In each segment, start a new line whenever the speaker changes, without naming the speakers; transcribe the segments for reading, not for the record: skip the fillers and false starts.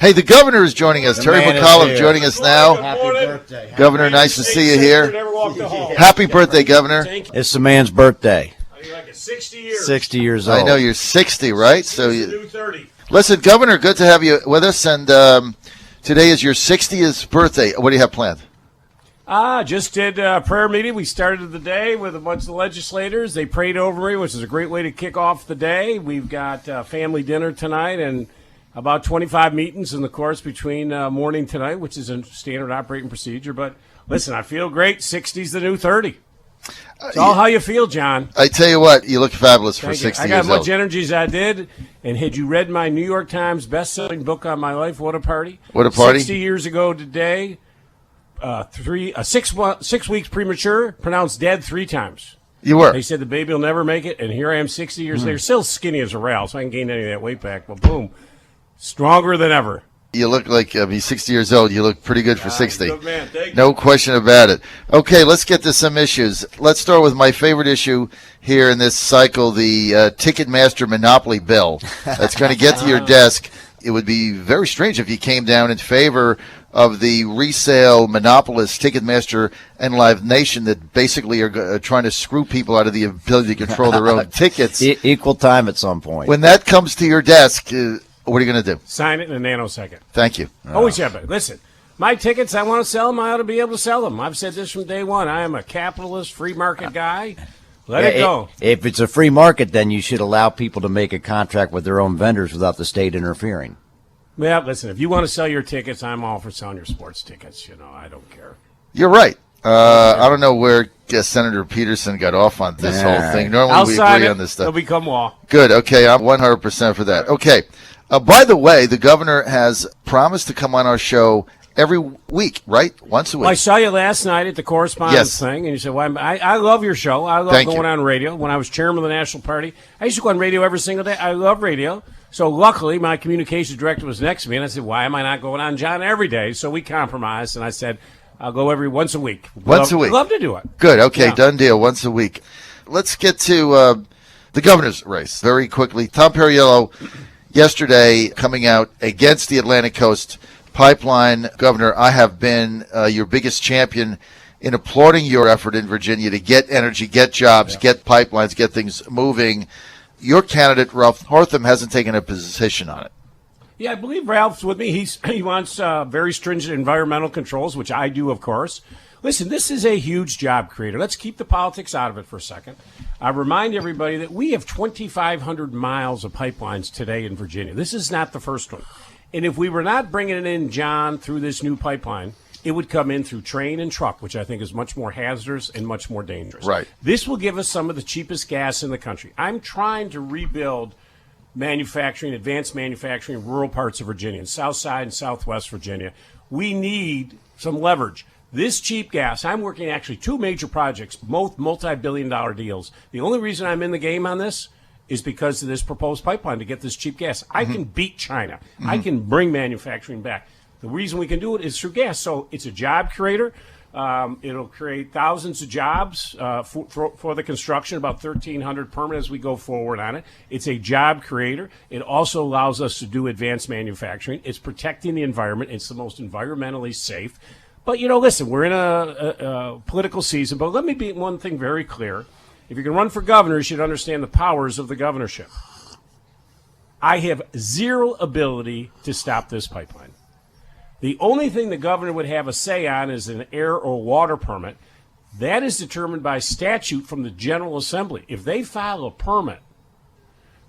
Hey, the governor is joining us. Terry McAuliffe joining us now.
Happy birthday.
Governor, nice to see you here. Happy birthday, Governor.
It's the man's birthday.
You're like 60 years.
60 years old.
I know you're 60, right? So
It's the new 30.
listen, Governor, good to have you with us. And today is your 60th birthday. What do you have planned?
Just did a prayer meeting. We started the day with a bunch of legislators. They prayed over me, which is a great way to kick off the day. We've got family dinner tonight and about 25 meetings in the course between morning tonight, which is a standard operating procedure. But listen, I feel great. 60's the new 30. It's all how you feel, John.
I tell you what, you look fabulous for
Thank you.
60
I
years
got as much
old.
energy as I did. And had you read my New York Times best-selling book on my life, What a Party?
What a Party?
60 years ago today, 6 weeks premature, pronounced dead 3 times.
You were.
They said the baby will never make it, and here I am 60 years later, still skinny as a rail, so I haven't gained any of that weight back. But boom, stronger than ever.
You look like, he's 60 years old. You look pretty good for 60.
Good man. Thank you.
No question about it. Okay, let's get to some issues. Let's start with my favorite issue here in this cycle, the Ticketmaster Monopoly bill that's going to get to your desk. It would be very strange if you came down in favor of the resale monopolist Ticketmaster and Live Nation that basically are trying to screw people out of the ability to control their own tickets.
Equal time at some point.
When that comes to your desk, what are you going to do?
Sign it in a nanosecond.
Thank you.
Always have it. Listen, my tickets, I want to sell them. I ought to be able to sell them. I've said this from day one. I am a capitalist, free market guy. Let it go.
If it's a free market, then you should allow people to make a contract with their own vendors without the state interfering.
Yeah, listen, if you want to sell your tickets, I'm all for selling your sports tickets. I don't care.
You're right. I don't know where Senator Petersen got off on this whole thing. Normally we agree on this stuff.
It'll become law.
Good. Okay, I'm 100% for that. Okay. By the way, the governor has promised to come on our show every week, right? Once a week.
Well, I saw you last night at the correspondence thing, and you said, well, I love your show. I love going on radio. When I was chairman of the National Party, I used to go on radio every single day. I love radio. So luckily, my communications director was next to me, and I said, why am I not going on, John, every day? So we compromised, and I said, I'll go once a week.
Once a week.
I'd love to do it.
Good. Okay,
Yeah.
Done deal. Once a week. Let's get to the governor's race very quickly. Tom Perriello yesterday coming out against the Atlantic Coast Pipeline. Governor, I have been your biggest champion in applauding your effort in Virginia to get energy, get jobs, get pipelines, get things moving. Your candidate, Ralph Northam, hasn't taken a position on it.
Yeah, I believe Ralph's with me. He wants very stringent environmental controls, which I do, of course. Listen, this is a huge job creator. Let's keep the politics out of it for a second. I remind everybody that we have 2,500 miles of pipelines today in Virginia. This is not the first one. And if we were not bringing it in, John, through this new pipeline, it would come in through train and truck, which I think is much more hazardous and much more dangerous.
Right.
This will give us some of the cheapest gas in the country. I'm trying to rebuild manufacturing, advanced manufacturing in rural parts of Virginia, in South Side and Southwest Virginia. We need some leverage. This cheap gas, I'm working actually 2 major projects, both multi-billion-dollar deals. The only reason I'm in the game on this is because of this proposed pipeline to get this cheap gas. I can beat China. I can bring manufacturing back. The reason we can do it is through gas. So it's a job creator. It'll create thousands of jobs for the construction, about 1,300 permanent as we go forward on it. It's a job creator. It also allows us to do advanced manufacturing. It's protecting the environment. It's the most environmentally safe. But, listen, we're in a political season. But let me be one thing very clear. If you can run for governor, you should understand the powers of the governorship. I have zero ability to stop this pipeline. The only thing the governor would have a say on is an air or water permit. That is determined by statute from the General Assembly. If they file a permit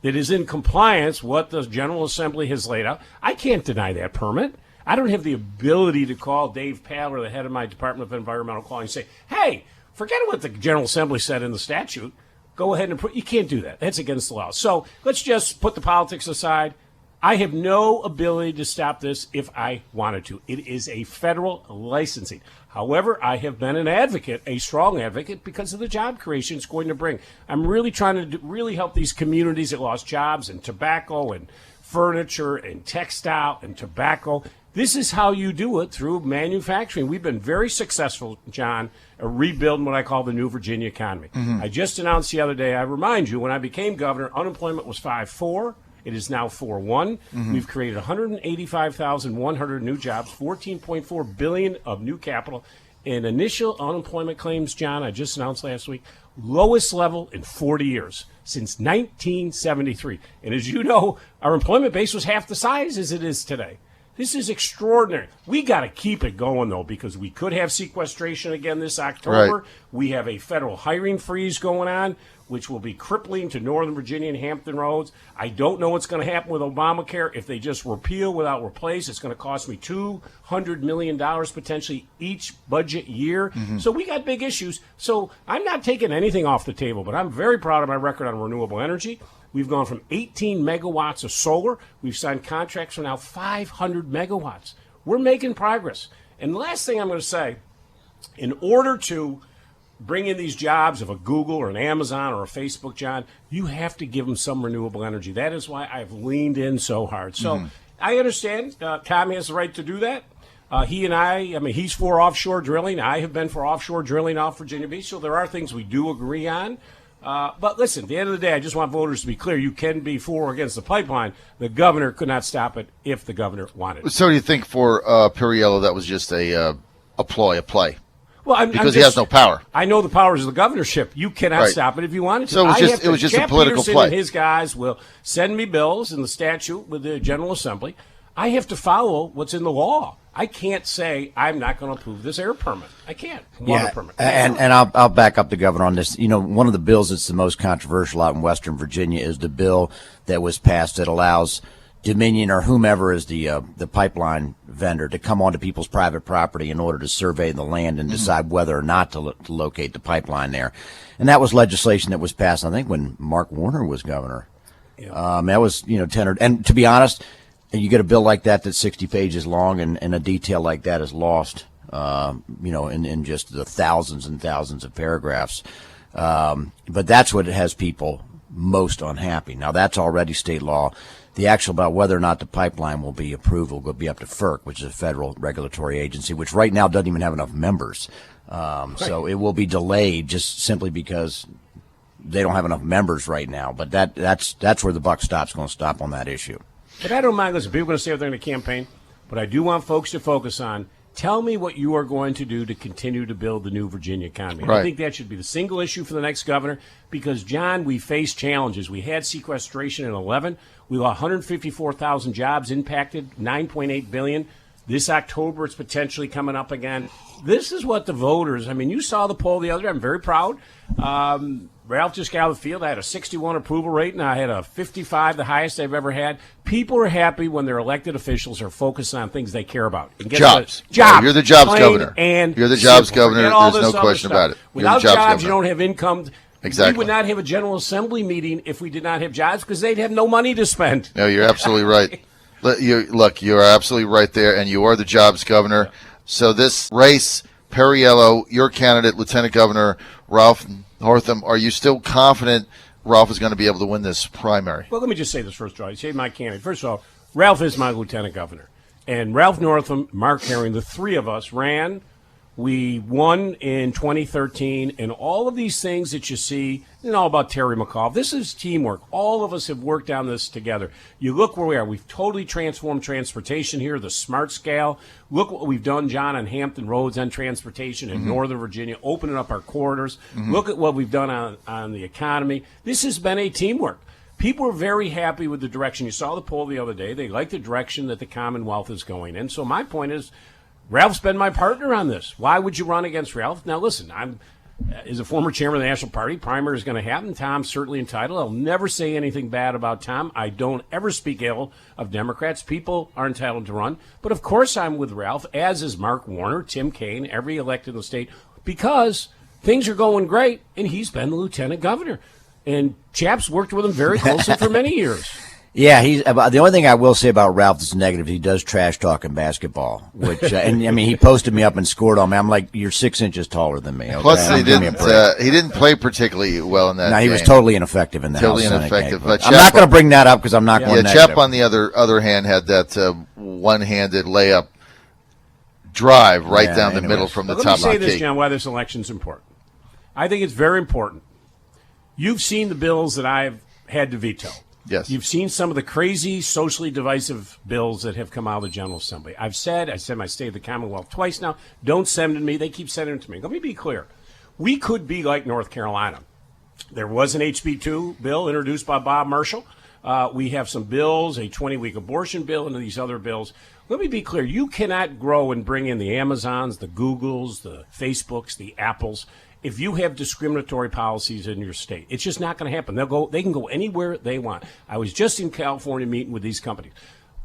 that is in compliance with what the General Assembly has laid out, I can't deny that permit. I don't have the ability to call Dave Paller, the head of my Department of Environmental Quality, and say, hey, forget what the General Assembly said in the statute. Go ahead and put. You can't do that. That's against the law. So let's just put the politics aside. I have no ability to stop this if I wanted to. It is a federal licensing. However, I have been an advocate, a strong advocate, because of the job creation it's going to bring. I'm really trying to really help these communities that lost jobs in tobacco and furniture and textile and tobacco. This is how you do it, through manufacturing. We've been very successful, John, at rebuilding what I call the new Virginia economy. I just announced the other day, I remind you, when I became governor, unemployment was 5.4. It is now 4-1. We've created 185,100 new jobs, 14.4 billion of new capital, and initial unemployment claims, John, I just announced last week, lowest level in 40 years, since 1973. And as you know, our employment base was half the size as it is today. This is extraordinary. We got to keep it going, though, because we could have sequestration again this October.
Right.
We have a federal hiring freeze going on, which will be crippling to Northern Virginia and Hampton Roads. I don't know what's going to happen with Obamacare. If they just repeal without replace, it's going to cost me $200 million potentially each budget year. So we got big issues. So I'm not taking anything off the table, but I'm very proud of my record on renewable energy. We've gone from 18 megawatts of solar. We've signed contracts for now 500 megawatts. We're making progress. And the last thing I'm going to say, in order to bring in these jobs of a Google or an Amazon or a Facebook, John, you have to give them some renewable energy. That is why I've leaned in so hard. So I understand Tom has the right to do that. He and I mean, he's for offshore drilling. I have been for offshore drilling off Virginia Beach. So there are things we do agree on. But listen, at the end of the day, I just want voters to be clear. You can be for or against the pipeline. The governor could not stop it if the governor wanted it.
So do you think for Perriello that was just a ploy, a play?
Well,
Because he has no power.
I know the powers of the governorship. You cannot
Right.
stop it if you wanted to.
So it was just a
Chap
political
Petersen
play.
And his guys will send me bills in the statute with the General Assembly. I have to follow what's in the law. I can't say I'm not going to approve this air permit. I can't. Water permit.
And I'll back up the governor on this. You know, one of the bills that's the most controversial out in Western Virginia is the bill that was passed that allows Dominion or whomever is the pipeline vendor to come onto people's private property in order to survey the land and decide whether or not to locate the pipeline there. And that was legislation that was passed, I think, when Mark Warner was governor.
Yeah.
That was, tendered. And to be honest, you get a bill like that that's 60 pages long, and a detail like that is lost, in just the thousands and thousands of paragraphs. But that's what has people most unhappy. Now, that's already state law. The actual about whether or not the pipeline will be approved will be up to FERC, which is a federal regulatory agency, which right now doesn't even have enough members. So it will be delayed just simply because they don't have enough members right now. But that's where the buck stops, going to stop on that issue.
But I don't mind. Listen, people are going to say they're going to campaign, but I do want folks to focus on, tell me what you are going to do to continue to build the new Virginia economy.
Right.
I think that should be the single issue for the next governor because, John, we face challenges. We had sequestration in 11. We lost 154,000 jobs impacted, $9.8 billion. This October, it's potentially coming up again. This is what the voters, you saw the poll the other day. I'm very proud. Ralph just got out of the field. I had a 61 approval rate, and I had a 55, the highest I've ever had. People are happy when their elected officials are focused on things they care about. And
Jobs.
Jobs.
You're the jobs
Plain
governor.
And
You're the jobs
simple.
governor.
Forget all
There's
this
no
other
question
stuff.
about it. You're the
Without
jobs
jobs, you
governor.
don't have income.
Exactly.
We would not have a General Assembly meeting if we did not have jobs because they'd have no money to spend.
No, you're absolutely right. You're absolutely right there, and you are the jobs governor. So this race, Perriello, your candidate, Lieutenant Governor Ralph Northam, are you still confident Ralph is going to be able to win this primary?
Well, let me just say this first, Joy. Say my candidate. First of all, Ralph is my lieutenant governor. And Ralph Northam, Mark Herring, the three of us ran. We won in 2013. And all of these things that you see, all about Terry McAuliffe. This is teamwork. All of us have worked on this together. You look where we are. We've totally transformed transportation here, the smart scale. Look what we've done, John, on Hampton Roads on transportation in Northern Virginia, opening up our corridors. Look at what we've done on the economy. This has been a teamwork. People are very happy with the direction. You saw the poll the other day. They like the direction that the Commonwealth is going in. So my point is, Ralph's been my partner on this. Why would you run against Ralph? Now, listen, as a former chairman of the National Party, primary is going to happen. Tom's certainly entitled. I'll never say anything bad about Tom. I don't ever speak ill of Democrats. People are entitled to run. But, of course, I'm with Ralph, as is Mark Warner, Tim Kaine, every elected in the state, because things are going great, and he's been the lieutenant governor. And Chap's worked with him very closely for many years.
Yeah, the only thing I will say about Ralph that's negative, he does trash talk in basketball, which, he posted me up and scored on me. I'm like, you're 6 inches taller than me. Okay?
Plus, he
Give me a break.
didn't play particularly well in that game.
He was totally ineffective in the
Totally
House Senate
ineffective.
game.
But
I'm not going to bring that up because I'm not going negative.
Chap, on the other hand, had that one-handed layup drive down the middle from the top of the key.
Let me say this, John, why this election's important. I think it's very important. You've seen the bills that I've had to veto.
Yes.
You've seen some of the crazy socially divisive bills that have come out of the General Assembly. I said my State of the Commonwealth twice now. Don't send them to me. They keep sending them to me. Let me be clear. We could be like North Carolina. There was an HB2 bill introduced by Bob Marshall. We have some bills, a 20-week abortion bill, and these other bills. Let me be clear. You cannot grow and bring in the Amazons, the Googles, the Facebooks, the Apples if you have discriminatory policies in your state. It's just not going to happen. They can go anywhere they want. I was just in California meeting with these companies.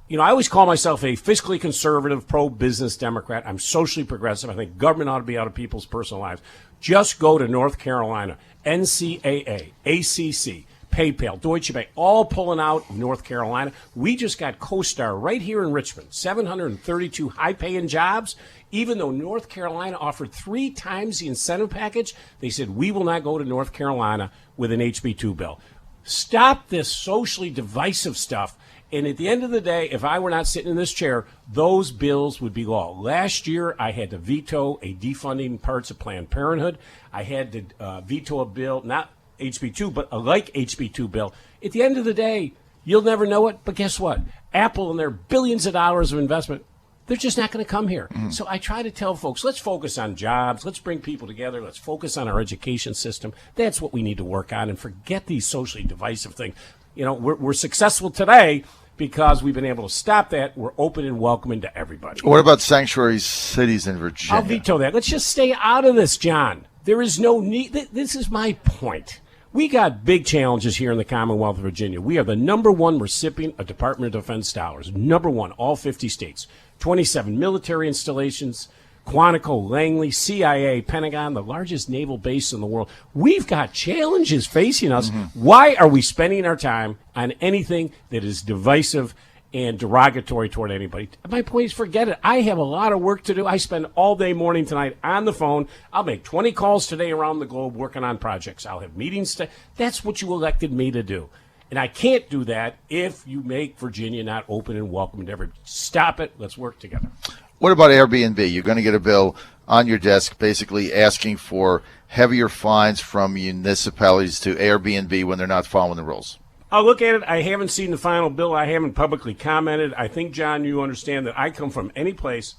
You know, I always call myself a fiscally conservative, pro-business Democrat. I'm socially progressive. I think government ought to be out of people's personal lives. Just go to North Carolina, NCAA, ACC, PayPal, Deutsche Bank, all pulling out of North Carolina. We just got CoStar right here in Richmond, 732 high-paying jobs. Even though North Carolina offered 3 times the incentive package, they said, we will not go to North Carolina with an HB2 bill. Stop this socially divisive stuff. And at the end of the day, if I were not sitting in this chair, those bills would be law. Last year, I had to veto a defunding parts of Planned Parenthood. I had to veto a bill, not HB2, but a like HB2 bill. At the end of the day, you'll never know it, but guess what? Apple and their billions of dollars of investment, they're just not going to come here. Mm-hmm. So I try to tell folks, let's focus on jobs. Let's bring people together. Let's focus on our education system. That's what we need to work on, and forget these socially divisive things. You know, we're successful today because we've been able to stop that. We're open and welcoming to everybody.
What about sanctuary cities in Virginia?
I'll veto that. Let's just stay out of this, John. There is no need. This is my point. We got big challenges here in the Commonwealth of Virginia. We are the number one recipient of Department of Defense dollars. Number one, all 50 states. 27 military installations, Quantico, Langley, CIA, Pentagon, the largest naval base in the world. We've got challenges facing us. Mm-hmm. Why are we spending our time on anything that is divisive and derogatory toward anybody? My point is, forget it. I have a lot of work to do. I spend all day morning tonight on the phone. I'll make 20 calls today around the globe working on projects. I'll have meetings. That's what you elected me to do. And I can't do that if you make Virginia not open and welcome to everybody. Stop it. Let's work together.
What about Airbnb? You're going to get a bill on your desk basically asking for heavier fines from municipalities to Airbnb when they're not following the rules.
I'll look at it. I haven't seen the final bill. I haven't publicly commented. I think, John, you understand that I come from any place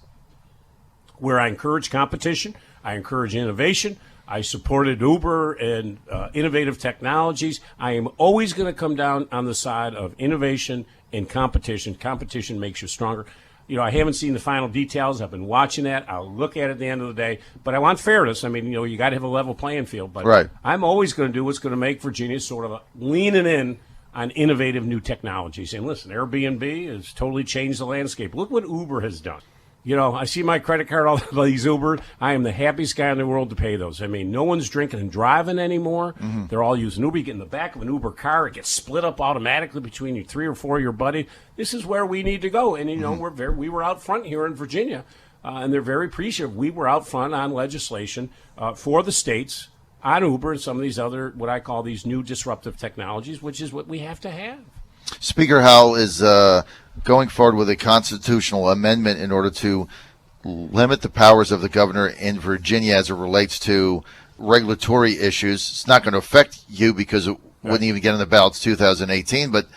where I encourage competition. I encourage innovation. I supported Uber and innovative technologies. I am always going to come down on the side of innovation and competition. Competition makes you stronger. You know, I haven't seen the final details. I've been watching that. I'll look at it at the end of the day. But I want fairness. I mean, you know, you got to have a level playing field. But
right.
I'm always going to do what's going to make Virginia sort of leaning in on innovative new technologies. And listen, Airbnb has totally changed the landscape. Look what Uber has done. You know, I see my credit card, all these Uber. I am the happiest guy in the world to pay those. I mean, no one's drinking and driving anymore. Mm-hmm. They're all using Uber. You get in the back of an Uber car. It gets split up automatically between you 3 or 4 of your buddies. This is where we need to go. And, you know, we were out front here in Virginia, and they're very appreciative. We were out front on legislation for the states on Uber and some of these other, what I call these new disruptive technologies, which is what we have to have.
Speaker Howell is going forward with a constitutional amendment in order to limit the powers of the governor in Virginia as it relates to regulatory issues. It's not going to affect you because it wouldn't even get on the ballot 2018, but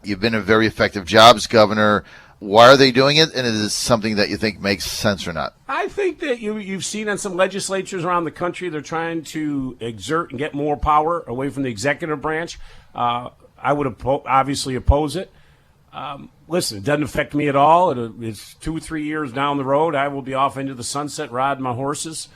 you've been a very effective jobs governor. Why are they doing it, and is it something that you think makes sense or not?
I think that you've seen on some legislatures around the country, they're trying to exert and get more power away from the executive branch. I would obviously oppose it. Listen, it doesn't affect me at all. It's 2 or 3 years down the road. I will be off into the sunset riding my horses,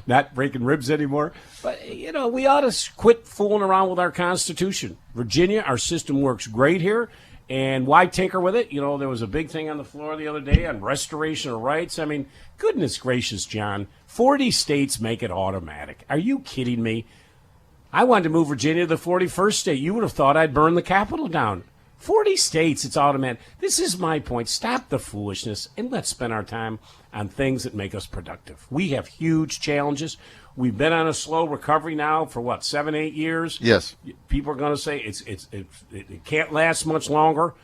not breaking ribs anymore. But, you know, we ought to quit fooling around with our Constitution. Virginia, our system works great here. And why tinker with it? You know, there was a big thing on the floor the other day on restoration of rights. I mean, goodness gracious, John, 40 states make it automatic. Are you kidding me? I wanted to move Virginia to the 41st state. You would have thought I'd burn the Capitol down. 40 states, it's automatic. This is my point. Stop the foolishness and let's spend our time on things that make us productive. We have huge challenges. We've been on a slow recovery now for 7, 8 years.
Yes.
People are going to say it can't last much longer.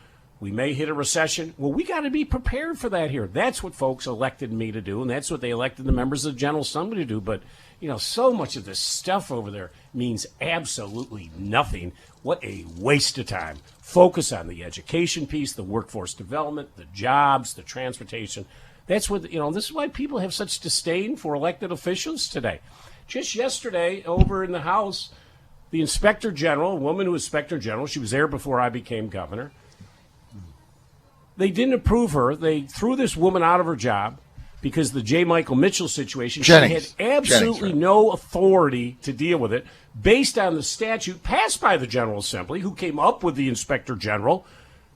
We may hit a recession. Well, we got to be prepared for that here. That's what folks elected me to do, and that's what they elected the members of the General Assembly to do. But, so much of this stuff over there means absolutely nothing. What a waste of time. Focus on the education piece, the workforce development, the jobs, the transportation. That's what, this is why people have such disdain for elected officials today. Just yesterday, over in the House, the Inspector General, a woman who was Inspector General, she was there before I became governor. They didn't approve her. They threw this woman out of her job because the J. Michael Mitchell situation,
Jennings.
she had absolutely no authority to deal with it based on the statute passed by the General Assembly, who came up with the Inspector General.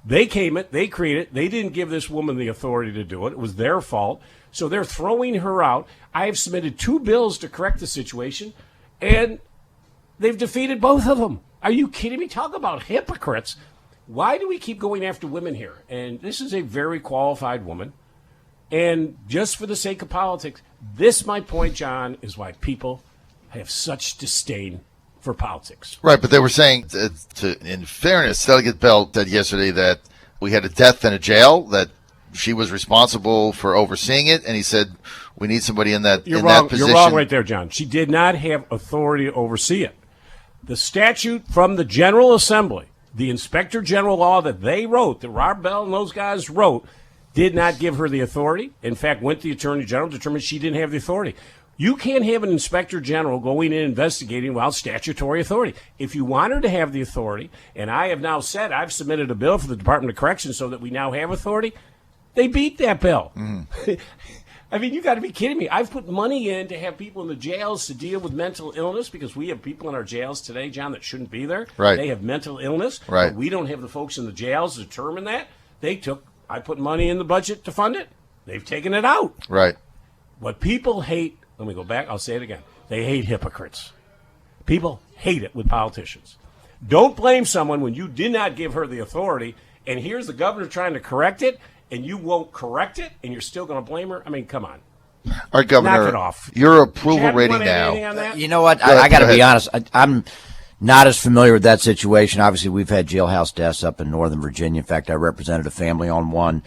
They created it. They didn't give this woman the authority to do it. It was their fault. So they're throwing her out. I have submitted 2 bills to correct the situation, and they've defeated both of them. Are you kidding me? Talk about hypocrites. Why do we keep going after women here? And this is a very qualified woman. And just for the sake of politics, my point, John, is why people have such disdain for politics.
Right, but they were saying, in fairness, Delegate Bell said yesterday that we had a death in a jail, that she was responsible for overseeing it, and he said we need somebody in that position.
You're wrong right there, John. She did not have authority to oversee it. The statute from the General Assembly, the Inspector General law that they wrote, that Rob Bell and those guys wrote, did not give her the authority. In fact, went to the Attorney General, determined she didn't have the authority. You can't have an Inspector General going in investigating without statutory authority. If you want her to have the authority, and I have now said I've submitted a bill for the Department of Corrections so that we now have authority, they beat that bill. I mean, you got to be kidding me. I've put money in to have people in the jails to deal with mental illness because we have people in our jails today, John, that shouldn't be there.
Right.
They have mental illness.
Right.
But we don't have the folks in the jails to determine that. I put money in the budget to fund it. They've taken it out.
Right.
What people hate, let me go back, I'll say it again. They hate hypocrites. People hate it with politicians. Don't blame someone when you did not give her the authority, and here's the governor trying to correct it, and you won't correct it, and you're still going to blame her? I mean, come on.
All right, Governor,
knock it off.
Your approval
Chad,
rating
you wanna add anything
now.
on that?
You know what?
Go ahead,
I got to
go
be
ahead.
honest. I'm not as familiar with that situation. Obviously, we've had jailhouse deaths up in Northern Virginia. In fact, I represented a family on one.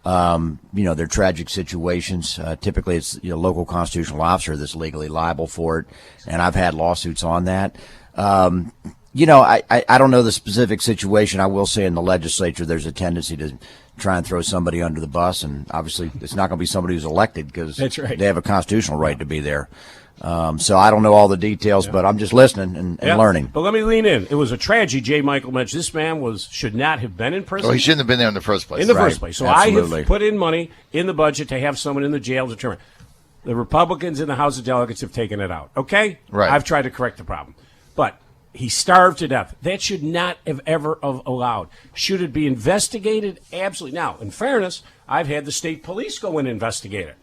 They're tragic situations. Typically, it's local constitutional officer that's legally liable for it, and I've had lawsuits on that. I don't know the specific situation. I will say in the legislature, there's a tendency to try and throw somebody under the bus, and obviously, it's not going to be somebody who's elected because
That's right.
they have a constitutional right to be there. So I don't know all the details, but I'm just listening and learning.
But let me lean in. It was a tragedy, J. Michael mentioned. This man should not have been in prison.
Well, he shouldn't have been there in the first place.
In the
Right.
first place. So
Absolutely.
I have put in money in the budget to have someone in the jail determined. The Republicans in the House of Delegates have taken it out. Okay?
Right.
I've tried to correct the problem. But he starved to death. That should not have ever have allowed. Should it be investigated? Absolutely. Now, in fairness, I've had the state police go in and investigate it.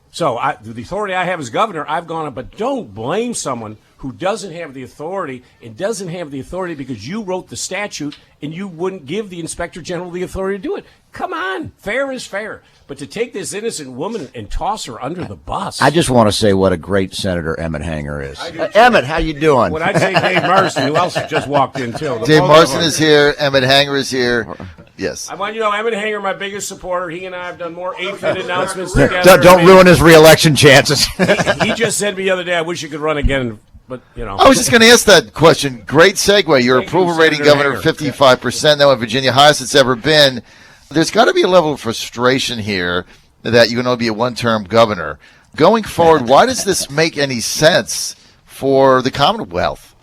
So the authority I have as governor, I've gone up, but don't blame someone who doesn't have the authority and doesn't have the authority because you wrote the statute and you wouldn't give the Inspector General the authority to do it. Come on, fair is fair. But to take this innocent woman and toss her under the bus.
I just want to say what a great Senator Emmett Hanger is. Emmett, how you doing?
When I say Dave Marston, who else just walked in too?
Dave Marston is here. Emmett Hanger is here. Yes.
I want you to know Emmett Hanger, my biggest supporter. He and I have done more 8-minute announcements together.
Don't ruin his reelection chances.
He just said to me the other day, I wish you could run again. But,
I was just going to ask that question. Great segue. Your
Thank you,
approval rating,
Senator
Governor,
Hanger.
55%. Now in Virginia, highest it's ever been. There's got to be a level of frustration here that you're going to be a one-term governor. Going forward, why does this make any sense for the Commonwealth?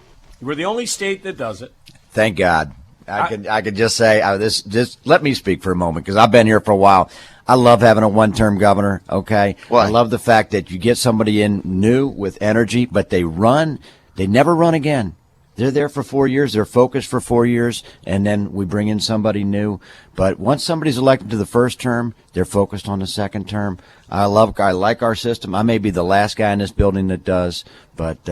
we're the only state that does it.
Thank God. I could just say just let me speak for a moment because I've been here for a while. I love having a one-term governor. Okay,
Why?
I love the fact that you get somebody in new with energy, but they never run again. They're there for 4 years. They're focused for 4 years, and then we bring in somebody new. But once somebody's elected to the first term, they're focused on the second term. I like our system. I may be the last guy in this building that does, but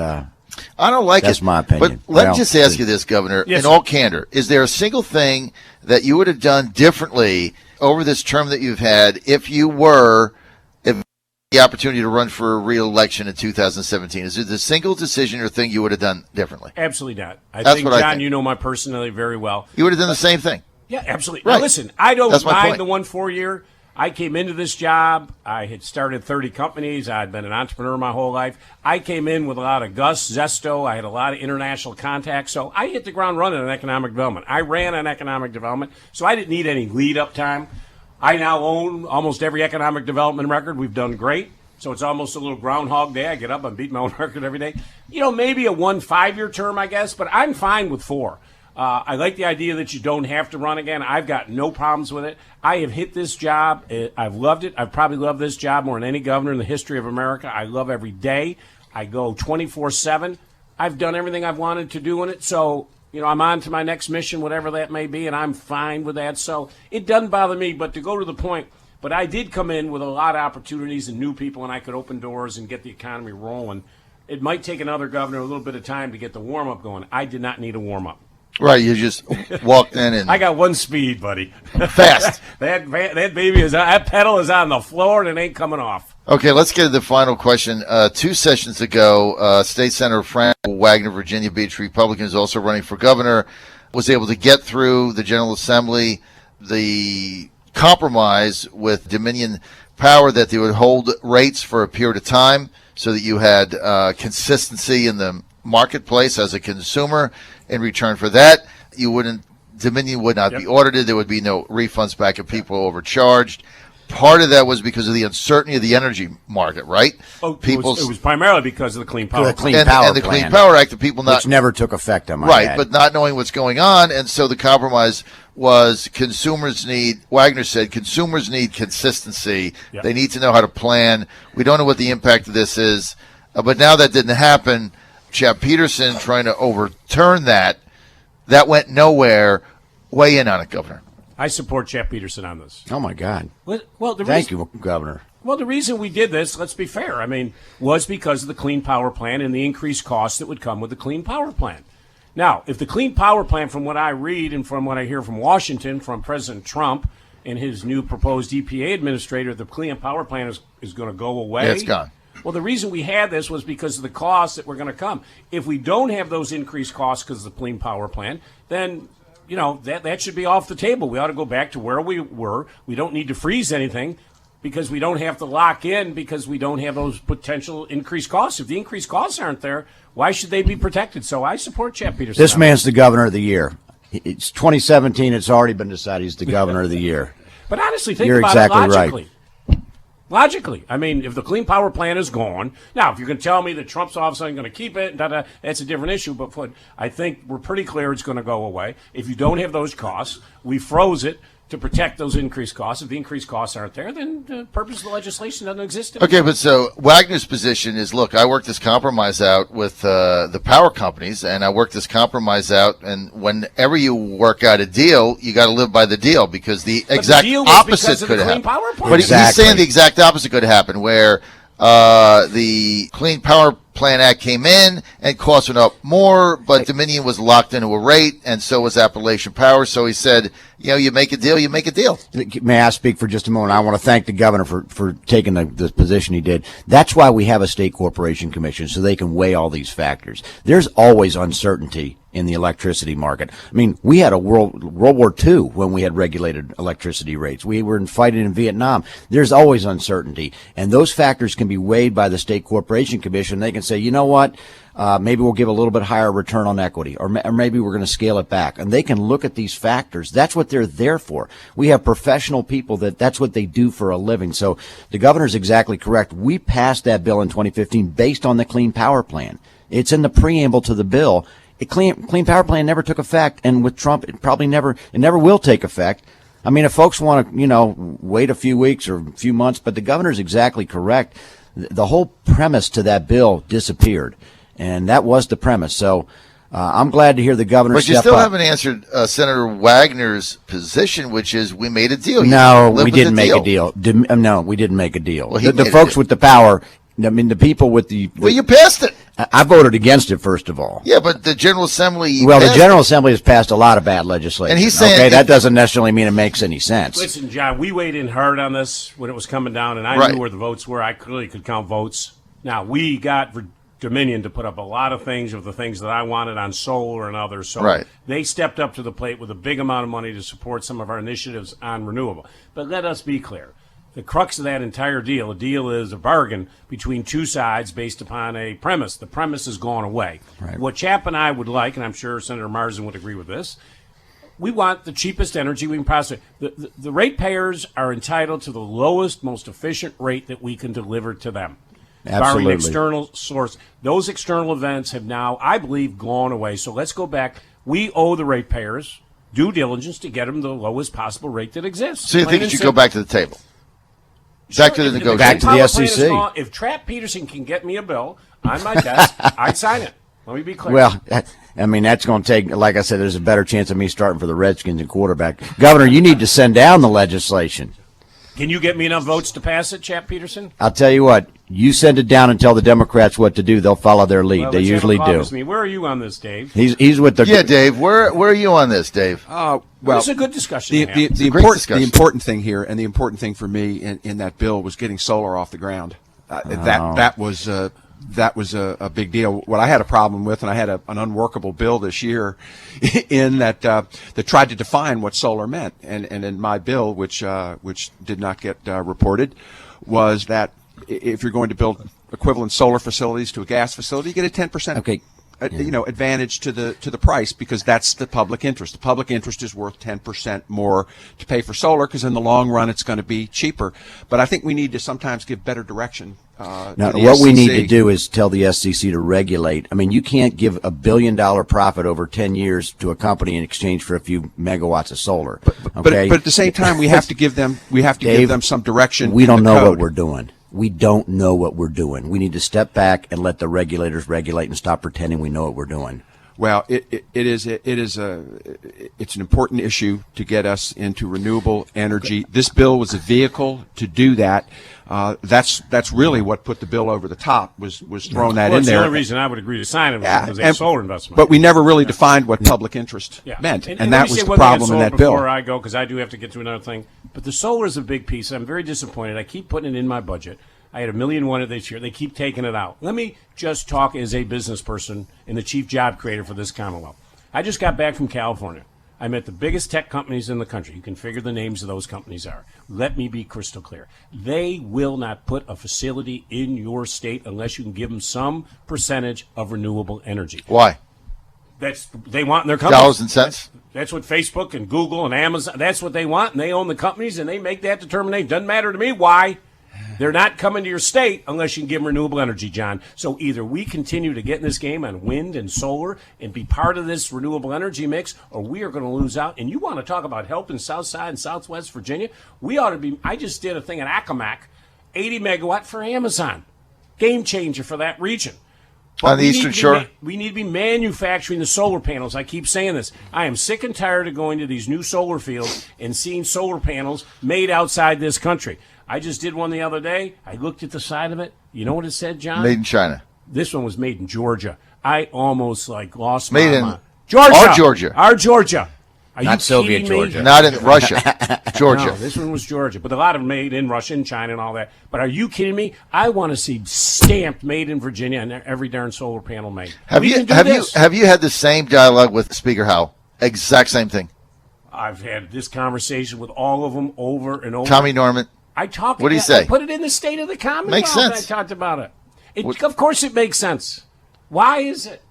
I don't like
that's
it.
my opinion.
But let me
Well,
just ask you this, Governor,
Yes,
in
sir.
all candor. Is there a single thing that you would have done differently over this term that you've had if the opportunity to run for re-election in 2017? Is it the single decision or thing you would have done differently?
Absolutely not. I
That's
think,
what I
John,
think.
you know my personality very well.
You would have done the same thing.
Yeah, absolutely.
Right.
Now, listen, I don't
That's my
mind
point.
the 1-4 year. I came into this job. I had started 30 companies. I'd been an entrepreneur my whole life. I came in with a lot of zesto. I had a lot of international contacts. So I hit the ground running in economic development. I ran on economic development, so I didn't need any lead-up time. I now own almost every economic development record. We've done great. So it's almost a little Groundhog Day. I get up and beat my own record every day. Maybe a 5-year term, I guess, but I'm fine with 4. I like the idea that you don't have to run again. I've got no problems with it. I have hit this job. I've loved it. I've probably loved this job more than any governor in the history of America. I love every day. I go 24/7. I've done everything I've wanted to do in it. So, I'm on to my next mission, whatever that may be, and I'm fine with that. So it doesn't bother me. But to go to the point, but I did come in with a lot of opportunities and new people, and I could open doors and get the economy rolling. It might take another governor a little bit of time to get the warm-up going. I did not need a warm-up.
Right, you just walked in and
I got one speed, buddy.
fast.
that baby that pedal is on the floor and it ain't coming off.
Okay, let's get to the final question. 2 sessions ago, State Senator Frank Wagner, Virginia Beach Republican, is also running for governor, was able to get through the General Assembly the compromise with Dominion Power that they would hold rates for a period of time so that you had consistency in the marketplace as a consumer. In return for that, Dominion would not be audited. There would be no refunds back if people overcharged. Part of that was because of the uncertainty of the energy market, right?
Oh, it was primarily because of the Clean Power
Clean
Plan.
Power
and the
Plan,
Clean Power Act, the people not
which never took effect on my
right,
add.
but not knowing what's going on, and so the compromise was Wagner said consumers need consistency.
Yep.
They need to know how to plan. We don't know what the impact of this is, but now that didn't happen. Chap Petersen trying to overturn that went nowhere. Weigh in on it, Governor.
I support Chap Petersen on this.
Oh, my God.
Well,
Thank you, Governor.
Well, the reason we did this, let's be fair, was because of the Clean Power Plan and the increased costs that would come with the Clean Power Plan. Now, if the Clean Power Plan, from what I read and from what I hear from Washington, from President Trump and his new proposed EPA administrator, the Clean Power Plan is going to go away.
Yeah, it's gone.
Well, the reason we had this was because of the costs that were going to come. If we don't have those increased costs because of the Clean Power Plan, then that should be off the table. We ought to go back to where we were. We don't need to freeze anything because we don't have to lock in because we don't have those potential increased costs. If the increased costs aren't there, why should they be protected? So I support Chap Petersen.
This man's the governor of the year. It's 2017. It's already been decided he's the governor of the year.
But honestly, think
You're
about
exactly
it logically.
right.
Logically, if the Clean Power Plan is gone, now if you're going to tell me that Trump's office ain't going to keep it, that's a different issue. But I think we're pretty clear it's going to go away. If you don't have those costs, we froze it to protect those increased costs. If the increased costs aren't there, then the purpose of the legislation doesn't exist anymore.
Okay, but so Wagner's position is, look, I worked this compromise out with the power companies, and I worked this compromise out, and whenever you work out a deal, you got to live by the deal because the exact opposite could happen. But he's saying the exact opposite could happen, where the Clean Power Plan Act came in and costs went up more, but Dominion was locked into a rate, and so was Appalachian Power. So he said, you make a deal, you make a deal.
May I speak for just a moment? I want to thank the governor for taking the position he did. That's why we have a state corporation commission, so they can weigh all these factors. There's always uncertainty in the electricity market. We had a World War II when we had regulated electricity rates. We were fighting in Vietnam. There's always uncertainty, and those factors can be weighed by the state corporation commission. They can say, you know what? Maybe we'll give a little bit higher return on equity, or maybe we're going to scale it back. And they can look at these factors. That's what they're there for. We have professional people that's what they do for a living. So the governor's exactly correct. We passed that bill in 2015 based on the Clean Power Plan. It's in the preamble to the bill. The Clean Power Plan never took effect, and with Trump, it never will take effect. If folks want to, wait a few weeks or a few months, but the governor's exactly correct. The whole premise to that bill disappeared, and that was the premise. So I'm glad to hear the governor step up.
But you still haven't answered Senator Wagner's position, which is we made a deal.
No, we didn't make a deal. No, we didn't make a deal.
Well,
the folks with the power, the people with the...
Well, you passed it.
I voted against it, first of all.
Yeah, but the General Assembly...
Well, the General Assembly has passed a lot of bad legislation.
And he's saying...
that doesn't necessarily mean it makes any sense.
Listen, John, we weighed in hard on this when it was coming down, and I knew where the votes were. I clearly could count votes. Now, we got Dominion to put up a lot of things of the things that I wanted on solar and others. So
Right.
they stepped up to the plate with a big amount of money to support some of our initiatives on renewable. But let us be clear. The crux of that entire deal, a deal is a bargain between two sides based upon a premise. The premise has gone away.
Right.
What Chap and I would like, and I'm sure Senator Marsden would agree with this, we want the cheapest energy we can possibly. The ratepayers are entitled to the lowest, most efficient rate that we can deliver to them.
Absolutely.
Barring external source. Those external events have now, I believe, gone away. So let's go back. We owe the ratepayers due diligence to get them the lowest possible rate that exists.
So you
Plain
think it
and
should
simple.
go back to the table? Back to the
If
negotiation.
Back to the
power plant
SEC.
is gone, if Trap Petersen can get me a bill on my desk, I'd sign it. Let me be clear.
Well, I mean, that's going to take, like I said, there's a better chance of me starting for the Redskins and quarterback. Governor, you need to send down the legislation.
Can you get me enough votes to pass it, Chap Petersen?
I'll tell you what, you send it down and tell the Democrats what to do. They'll follow their lead.
Well,
They
let's have a
usually do.
caucus meeting. Where are you on this, Dave?
He's with the
Yeah, Dave, where are you on this, Dave?
Well,
It's a good discussion. to have.
the
great discussion.
the important thing here, and the important thing for me in that bill was getting solar off the ground. That was a big deal. What I had a problem with, and I had an unworkable bill this year, in that tried to define what solar meant, and in my bill, which did not get reported, was that if you're going to build equivalent solar facilities to a gas facility, you get a 10%.
Okay.
Advantage to the price, because that's the public interest. The public interest is worth 10% more to pay for solar, because in the long run it's going to be cheaper. But I think we need to sometimes give better direction.
Now,
to the
what we need
SEC.
to do is tell the SEC to regulate. I mean, you can't give $1 billion profit over 10 years to a company in exchange for a few megawatts of solar. Okay?
But at the same time, we have to give them give them some direction.
We
in
don't
the
know what
code.
we're doing. We don't know what we're doing. We need to step back and let the regulators regulate and stop pretending we know what we're doing.
Well, it's an important issue to get us into renewable energy. This bill was a vehicle to do that. That's really what put the bill over the top, was throwing that
Well,
in
it's
there.
the only reason I would agree to sign it was a
and-
solar investment.
But we never really defined what public interest
Yeah.
meant,
And
and
let
that
me
was
say
the
one thing on
problem in
solar
that bill.
Before I go, because I do have to get to another thing. But the solar is a big piece. I'm very disappointed. I keep putting it in my budget. I had $1.1 million this year. They keep taking it out. Let me just talk as a business person and the chief job creator for this Commonwealth. I just got back from California. I met the biggest tech companies in the country. You can figure the names of those companies are. Let me be crystal clear. They will not put a facility in your state unless you can give them some percentage of renewable energy.
Why?
They want in their companies.
Dollars and cents?
That's what Facebook and Google and Amazon, that's what they want, and they own the companies, and they make that determination. Doesn't matter to me why. They're not coming to your state unless you can give them renewable energy, John. So either we continue to get in this game on wind and solar and be part of this renewable energy mix, or we are going to lose out. And you want to talk about helping South Side and Southwest Virginia? We ought to be. I just did a thing at Accomack, 80 megawatt for Amazon. Game changer for that region.
On the Eastern Shore?
We need to be manufacturing the solar panels. I keep saying this. I am sick and tired of going to these new solar fields and seeing solar panels made outside this country. I just did one the other day. I looked at the side of it. You know what it said, John?
Made in China.
This one was made in Georgia. I almost lost
Made
my
in
mind. Georgia.
our Georgia.
Our Georgia. Are
Not
you
Soviet
kidding me?
Georgia.
Not in Russia. Georgia.
No, this one was Georgia, but a lot of them made in Russia and China and all that. But are you kidding me? I want to see stamped made in Virginia and every darn solar panel made.
Have
We
you
can do
have
this.
you have you had the same dialogue with Speaker Howell? Exact same thing.
I've had this conversation with all of them over and over.
Tommy Norman.
I talked.
What do you
I
say?
put it in the State of the Commonwealth.
Makes sense.
I talked about it. Of course, it makes sense. Why is it?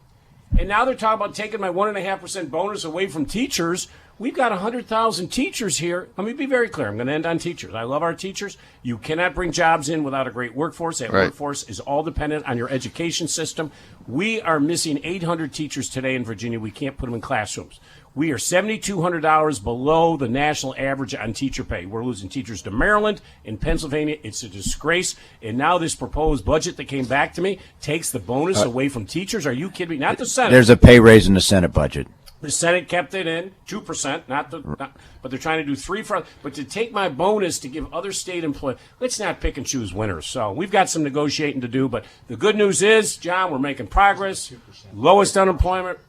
And now they're talking about taking my 1.5% bonus away from teachers. We've got 100,000 teachers here. Let me be very clear. I'm going to end on teachers. I love our teachers. You cannot bring jobs in without a great workforce. That
Right.
workforce is all dependent on your education system. We are missing 800 teachers today in Virginia. We can't put them in classrooms. We are $7,200 below the national average on teacher pay. We're losing teachers to Maryland and Pennsylvania. It's a disgrace. And now this proposed budget that came back to me takes the bonus away from teachers. Are you kidding me? Not the Senate.
There's a pay raise in the Senate budget.
The Senate kept it in 2%, but they're trying to do 3%. But to take my bonus to give other state employees, let's not pick and choose winners. So we've got some negotiating to do. But the good news is, John, we're making progress. Lowest unemployment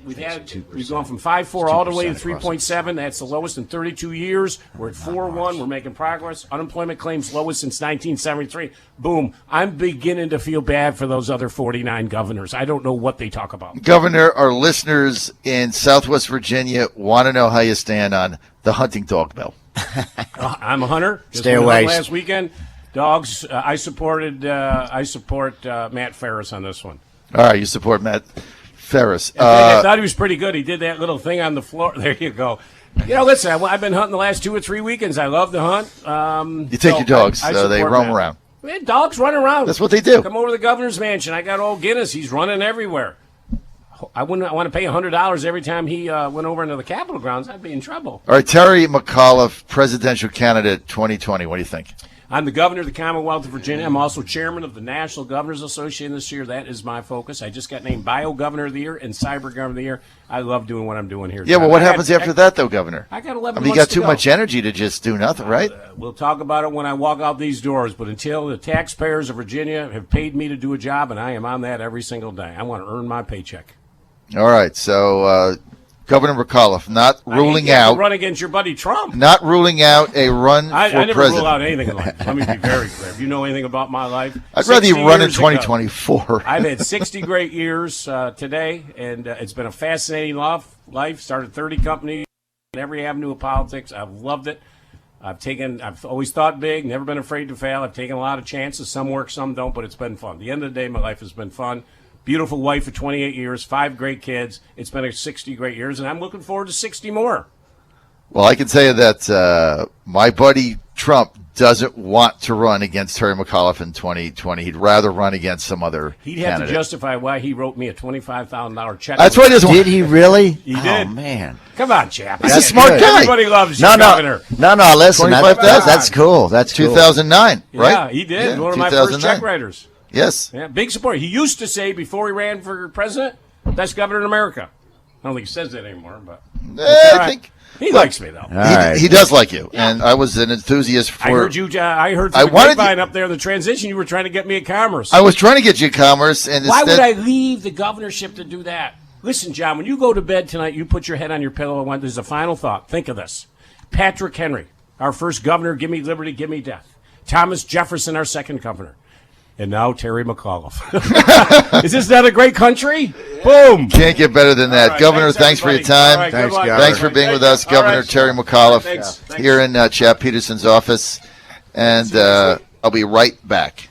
We've gone from 5.4 all the way to 3.7. That's the lowest in 32 years. We're at 4.1. We're making progress. Unemployment claims lowest since 1973. Boom. I'm beginning to feel bad for those other 49 governors. I don't know what they talk about.
Governor, our listeners in Southwest Virginia want to know how you stand on the hunting dog bill.
I'm a hunter.
Stay away.
Last weekend, dogs. I support Matt Ferris on this one.
All right, you support Matt Ferris.
I thought he was pretty good. He did that little thing on the floor. There you go. Listen, I've been hunting the last 2 or 3 weekends. I love to hunt.
You take your dogs,
I
so they
support
roam
Matt.
around.
Man, dogs run around.
That's what they do.
Come over to the governor's mansion. I got old Guinness. He's running everywhere. I wouldn't want to pay $100 every time he went over into the Capitol grounds. I'd be in trouble.
All right, Terry McAuliffe, presidential candidate 2020. What do you think?
I'm the governor of the Commonwealth of Virginia. I'm also chairman of the National Governors Association this year. That is my focus. I just got named Bio Governor of the Year and Cyber Governor of the Year. I love doing what I'm doing here.
Yeah, well, what happens after that, though, Governor?
I got 11
I mean, you
months
got too
to go.
much energy to just do nothing, right?
We'll talk about it when I walk out these doors. But until the taxpayers of Virginia have paid me to do a job, and I am on that every single day, I want to earn my paycheck.
All right, so Governor McAuliffe not ruling
I
out
run against your buddy Trump.
not ruling out a run
I
for
never
president.
rule out anything in life. Let me be very clear. If you know anything about my life,
I'd rather you
60
run in
years ago,
2024.
I've had 60 great years today, and it's been a fascinating life. Started 30 companies in every avenue of politics. I've loved it. I've always thought big, never been afraid to fail. I've taken a lot of chances. Some work, some don't, but it's been fun. At the end of the day, my life has been fun. Beautiful wife for 28 years, 5 great kids. It's been 60 great years, and I'm looking forward to 60 more.
Well, I can tell you that my buddy Trump doesn't want to run against Terry McAuliffe in 2020. He'd rather run against some other
He'd have
candidate.
to justify why he wrote me a $25,000 check.
That's why he doesn't want.
Did he really?
He did.
Oh, man.
Come on, chap.
He's a smart
good.
guy.
Everybody loves you,
No,
Governor.
listen.
25,000.
That's cool. That's cool.
2009, right?
Yeah, he did.
Yeah,
One of my first
2009.
check writers.
Yes.
Yeah, big support. He used to say before he ran for president, best governor in America. I don't think he says that anymore, but
I think
he likes me, though.
All right.
he does like you, and I was an enthusiast for.
I heard you. I heard
I
through the
wanted
grapevine up there in the transition. You were trying to get me a commerce.
I was trying to get you commerce, and
Why
instead,
would I leave the governorship to do that? Listen, John, when you go to bed tonight, you put your head on your pillow and there's a final thought. Think of this. Patrick Henry, our first governor, give me liberty, give me death. Thomas Jefferson, our second governor. And now Terry McAuliffe. Is this not a great country? Boom.
Can't get better than that.
All right,
Governor, thanks for your
everybody.
time.
All right,
Thanks,
good luck.
Governor.
Thanks for being with us,
All
Governor
right.
Terry McAuliffe,
Thanks.
here in Chap Peterson's office. And I'll be right back.